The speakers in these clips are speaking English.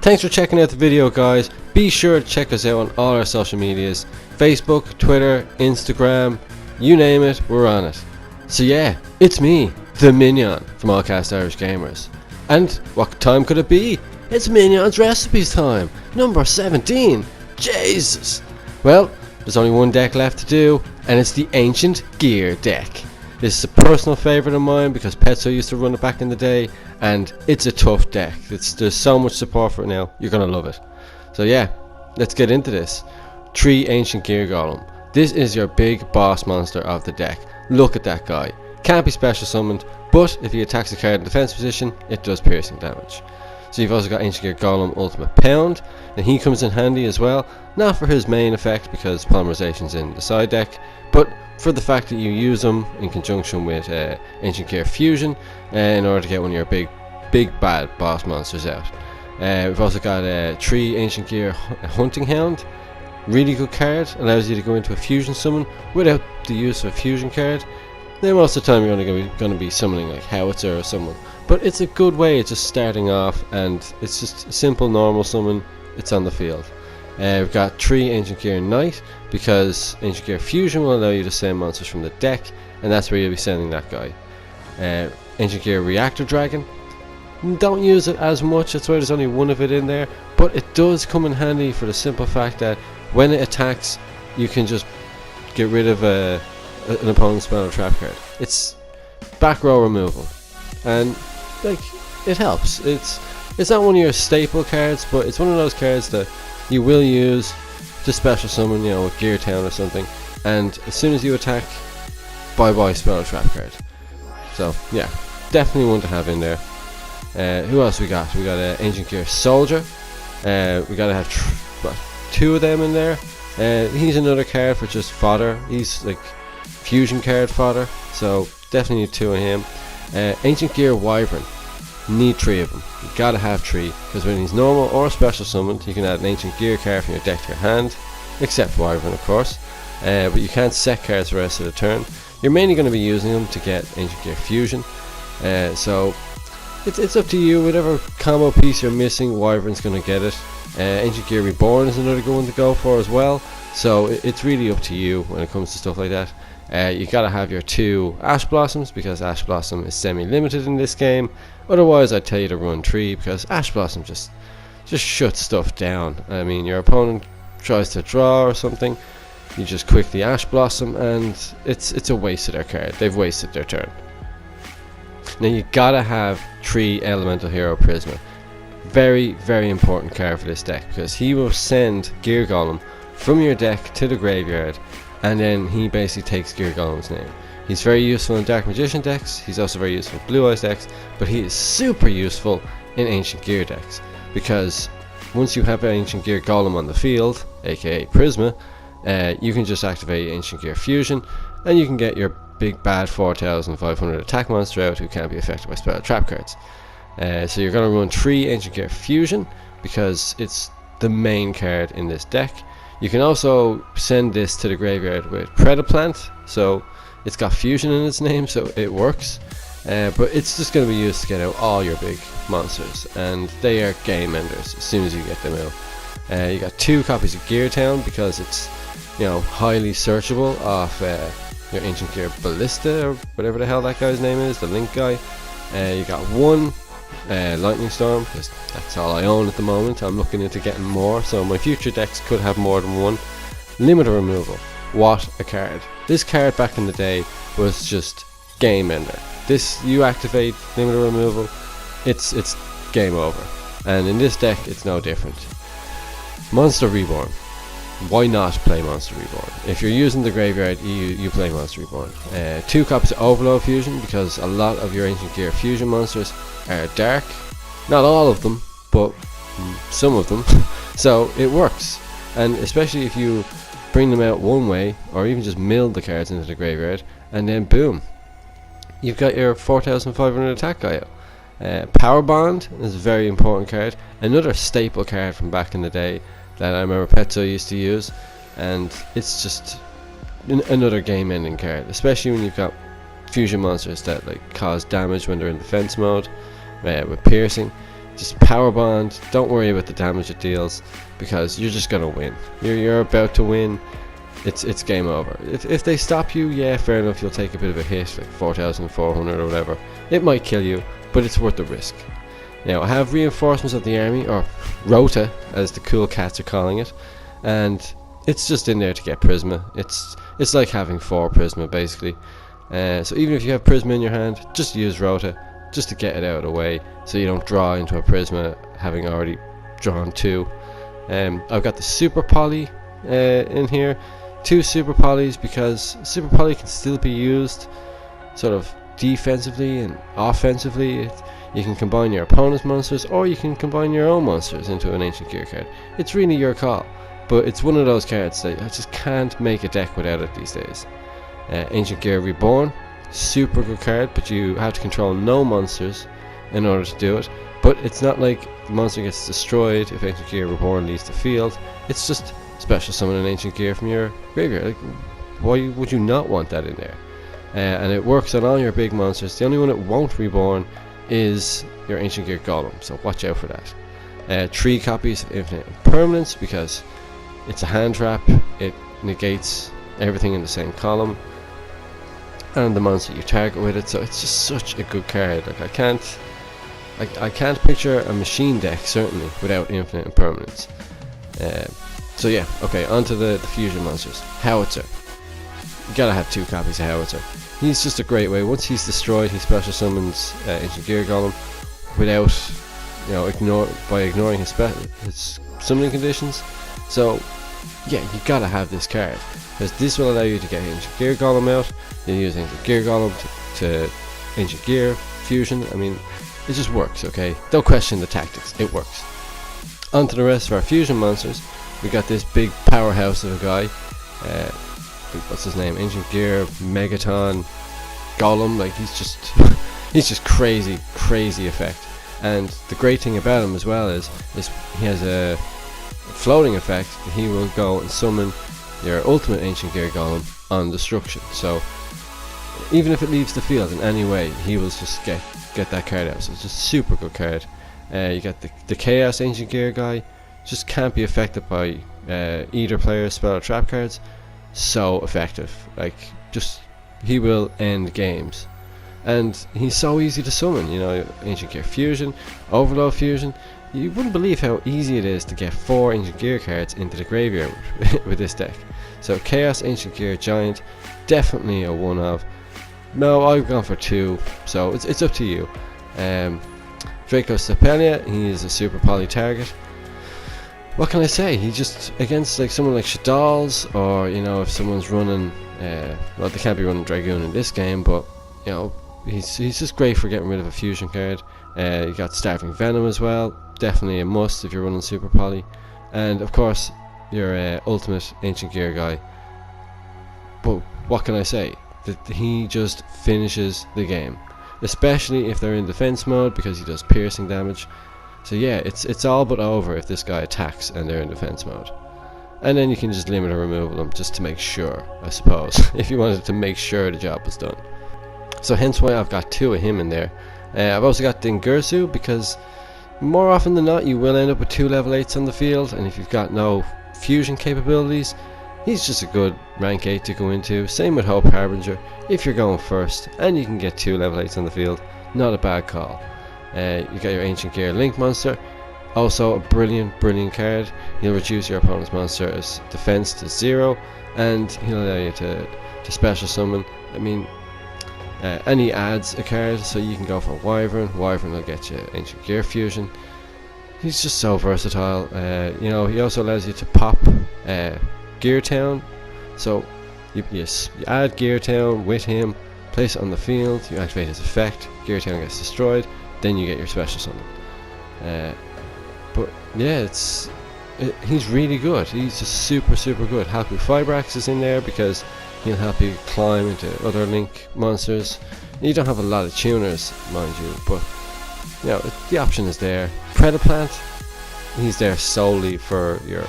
Thanks for checking out the video, guys. Be sure to check us out on all our social medias. Facebook, Twitter, Instagram, you name it, we're on it. So yeah, it's me, the Minyon from AllCast Irish Gamers. And what time could it be? It's Minyon's Recipes time, number 17. Jesus! Well, there's only one deck left to do, and it's the Ancient Gear deck. This is a personal favourite of mine because Petso used to run it back in the day, and it's a tough deck. There's so much support for it now, you're going to love it. So yeah, let's get into this. 3 Ancient Gear Golem. This is your big boss monster of the deck. Look at that guy. Can't be special summoned, but if he attacks a card in defense position, it does piercing damage. So you've also got Ancient Gear Golem Ultimate Pound, and he comes in handy as well, not for his main effect because polymerization's in the side deck, but for the fact that you use them in conjunction with Ancient Gear Fusion in order to get one of your big bad boss monsters out. We've also got 3 Ancient Gear Hunting Hound. Really good card, allows you to go into a fusion summon without the use of a fusion card. Then most of the time you're only going to be summoning like Howitzer or someone, but it's a good way of just starting off, and it's just a simple normal summon. It's on the field. We've got 3 Ancient Gear Knight, because Ancient Gear Fusion will allow you to send monsters from the deck, and that's where you'll be sending that guy. Ancient Gear Reactor Dragon. Don't use it as much, that's why there's only one of it in there, but it does come in handy for the simple fact that when it attacks, you can just get rid of an opponent's spell or trap card. It's back row removal, and like it helps. It's not one of your staple cards, but it's one of those cards that you will use to special summon, with Gear Town or something, and as soon as you attack, bye spell or trap card. So yeah, definitely one to have in there. Who else we got? We got Ancient Gear Soldier. We gotta have 2 of them in there. He's another card for just fodder. He's like fusion card fodder, so definitely need 2 of him. Ancient Gear Wyvern. Need 3 of them. You gotta have 3, because when he's normal or special summoned, you can add an Ancient Gear card from your deck to your hand, except Wyvern, of course. But you can't set cards for the rest of the turn. You're mainly going to be using them to get Ancient Gear Fusion. So it's up to you. Whatever combo piece you're missing, Wyvern's going to get it. Ancient Gear Reborn is another good one to go for as well. So it's really up to you when it comes to stuff like that. You gotta have your 2 Ash Blossoms, because Ash Blossom is semi-limited in this game. Otherwise, I'd tell you to run 3, because Ash Blossom just shuts stuff down. I mean, your opponent tries to draw or something, you just quickly Ash Blossom, and it's a waste of their card. They've wasted their turn. Now you gotta have 3 Elemental Hero Prisma. Very, very important card for this deck, because he will send Gear Golem from your deck to the graveyard, and then he basically takes Gear Golem's name. He's very useful in Dark Magician decks, he's also very useful in Blue Eyes decks, but he is super useful in Ancient Gear decks, because once you have Ancient Gear Golem on the field, aka Prisma, you can just activate Ancient Gear Fusion, and you can get your big bad 4500 attack monster out who can't be affected by spell trap cards. So you're going to run 3 Ancient Gear Fusion, because it's the main card in this deck. You can also send this to the graveyard with Predaplant, so it's got fusion in its name, so it works. But it's just going to be used to get out all your big monsters, and they are game enders as soon as you get them out. You got 2 copies of Gear Town, because it's highly searchable off your Ancient Gear Ballista, or whatever the hell that guy's name is, the Link guy. You got 1 Lightning Storm, because that's all I own at the moment. I'm looking into getting more, so my future decks could have more than 1. Limiter Removal. What a card. This card back in the day was just game ender. You activate Limiter Removal, it's game over. And in this deck, it's no different. Monster Reborn. Why not play Monster Reborn? If you're using the graveyard, you play Monster Reborn. 2 copies of Overload Fusion, because a lot of your Ancient Gear Fusion monsters are dark. Not all of them, but some of them. So it works. And especially if you bring them out one way, or even just mill the cards into the graveyard, and then boom, you've got your 4500 attack guy out. Power Bond is a very important card. Another staple card from back in the day that I remember Petso used to use, and it's just another game-ending card, especially when you've got fusion monsters that cause damage when they're in defense mode with piercing. just power bond. Don't worry about the damage it deals, because you're just gonna win. You're about to win. It's game over. If they stop you, yeah, fair enough, you'll take a bit of a hit, like 4,400 or whatever. It might kill you, but it's worth the risk. Now, I have reinforcements of the army, or Rota, as the cool cats are calling it, and it's just in there to get Prisma. It's like having 4 Prisma, basically. So even if you have Prisma in your hand, just use Rota, just to get it out of the way, so you don't draw into a Prisma having already drawn 2. I've got the Super Poly in here. 2 Super Polys, because Super Poly can still be used sort of defensively and offensively. You can combine your opponent's monsters, or you can combine your own monsters into an Ancient Gear card. It's really your call, but it's one of those cards that I just can't make a deck without it these days. Ancient Gear Reborn, super good card, but you have to control no monsters in order to do it. But it's not like the monster gets destroyed if Ancient Gear Reborn leaves the field. It's just special summon an Ancient Gear from your graveyard. Like, why would you not want that in there? And it works on all your big monsters. The only one it won't reborn is your Ancient Gear Golem, so watch out for that. 3 copies of Infinite Impermanence, because it's a hand trap. It negates everything in the same column and the monster you target with it, so it's just such a good card. Like, I can't picture a machine deck certainly without Infinite Impermanence. So yeah, okay, onto the fusion monsters. Howitzer. You gotta have 2 copies of Howitzer. He's just a great way. Once he's destroyed, he special summons Ancient Gear Golem without, ignoring his summoning conditions. So yeah, you gotta have this card, because this will allow you to get Ancient Gear Golem out. You use Ancient Gear Golem to Ancient Gear fusion. I mean, it just works. Okay, don't question the tactics. It works. On to the rest of our fusion monsters. We got this big powerhouse of a guy. What's his name? Ancient Gear Megaton Golem. Like, he's just crazy effect. And the great thing about him as well is he has a floating effect. He will go and summon your ultimate Ancient Gear Golem on destruction. So even if it leaves the field in any way, he will just get that card out. So it's just a super good card. You got the Chaos Ancient Gear guy. Just can't be affected by either player's spell or trap cards. So effective. Like, just, he will end games. And he's so easy to summon. Ancient Gear Fusion, Overload Fusion. You wouldn't believe how easy it is to get 4 Ancient Gear cards into the graveyard with this deck. So Chaos Ancient Gear Giant, definitely a one of. No, I've gone for 2, so it's up to you. Draco Stapelia, he is a super poly target. What can I say? He just, against like someone like Shadal's, or if someone's running, well, they can't be running Dragoon in this game, but he's just great for getting rid of a fusion card. You got Starving Venom as well, definitely a must if you're running super poly, and of course your ultimate Ancient Gear guy. But what can I say? That he just finishes the game, especially if they're in defense mode, because he does piercing damage. So yeah, it's all but over if this guy attacks and they're in defense mode. And then you can just limit or remove them just to make sure, I suppose, if you wanted to make sure the job was done. So hence why I've got 2 of him in there. I've also got Dingirsu, because more often than not you will end up with 2 level 8s on the field, and if you've got no fusion capabilities, he's just a good rank 8 to go into. Same with Hope Harbinger, if you're going first and you can get 2 level 8s on the field, not a bad call. You got your Ancient Gear Link monster, also a brilliant card. He'll reduce your opponent's monster's defense to 0, and he'll allow you to special summon. I mean, and he adds a card, so you can go for Wyvern. Wyvern will get you Ancient Gear Fusion. He's just so versatile. He also allows you to pop Gear Town. So you add Gear Town with him, place it on the field, you activate his effect, Gear Town gets destroyed, then you get your special summon. But yeah, he's really good. He's just super good. Haku Fibrax is in there because he'll help you climb into other Link monsters. You don't have a lot of tuners, mind you, but the option is there. Predaplant, he's there solely for your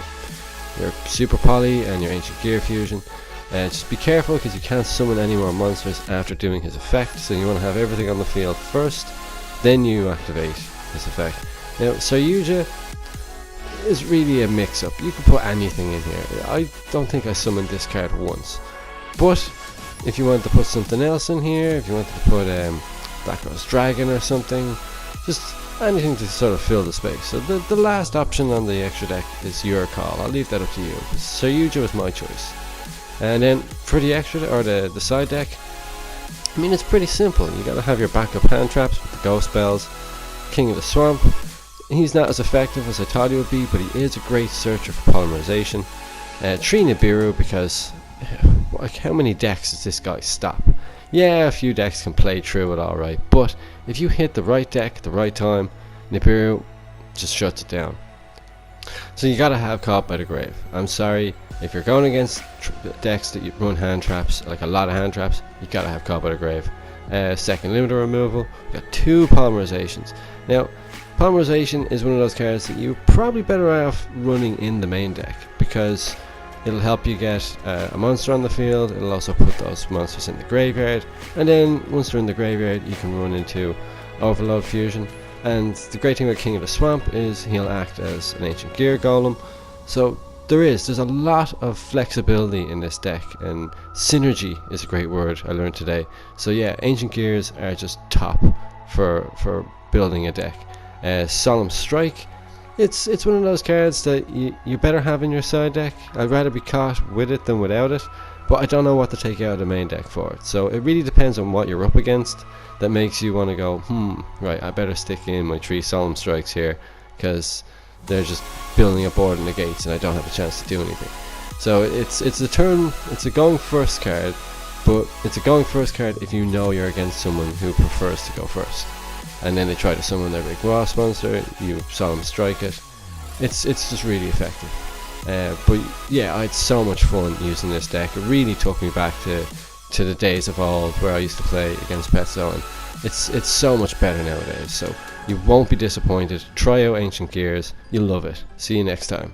super poly and your Ancient Gear Fusion. Just be careful, because you can't summon any more monsters after doing his effect, so you want to have everything on the field first, then you activate his effect. Now, Sayuja is really a mix-up. You can put anything in here. I don't think I summoned this card once. But if you wanted to put something else in here, if you wanted to put Black Rose Dragon or something, just anything to sort of fill the space. So the last option on the extra deck is your call. I'll leave that up to you. Sayuja was my choice. And then for the extra, or the side deck, I mean, it's pretty simple. You gotta have your backup hand traps with the ghost spells. King of the Swamp. He's not as effective as I thought he would be, but he is a great searcher for polymerization. 3 Nibiru, because like, how many decks does this guy stop? Yeah, a few decks can play through it alright, but if you hit the right deck at the right time, Nibiru just shuts it down. So you gotta have Caught by the Grave. I'm sorry, if you're going against decks that you run hand traps, like a lot of hand traps, you gotta have Caught by the Grave. Second limiter removal, you got 2 polymerizations. Now, polymerization is one of those cards that you're probably better off running in the main deck, because it'll help you get a monster on the field. It'll also put those monsters in the graveyard, and then once they're in the graveyard you can run into Overload Fusion. And the great thing about King of the Swamp is he'll act as an Ancient Gear Golem. So there's a lot of flexibility in this deck, and synergy is a great word I learned today. So yeah, Ancient Gears are just top for building a deck. Solemn Strike, it's one of those cards that you better have in your side deck. I'd rather be caught with it than without it, but I don't know what to take out of the main deck for it. So it really depends on what you're up against that makes you want to go, right, I better stick in my 3 Solemn Strikes here, because they're just building a board in the gates and I don't have a chance to do anything. So it's a going first card, but it's a going first card if you know you're against someone who prefers to go first. And then they try to summon their big boss monster, you Solemn Strike it. It's just really effective. But yeah, I had so much fun using this deck. It really took me back to the days of old where I used to play against Pet Zone. It's so much better nowadays, so you won't be disappointed. Try out Ancient Gears, you'll love it. See you next time.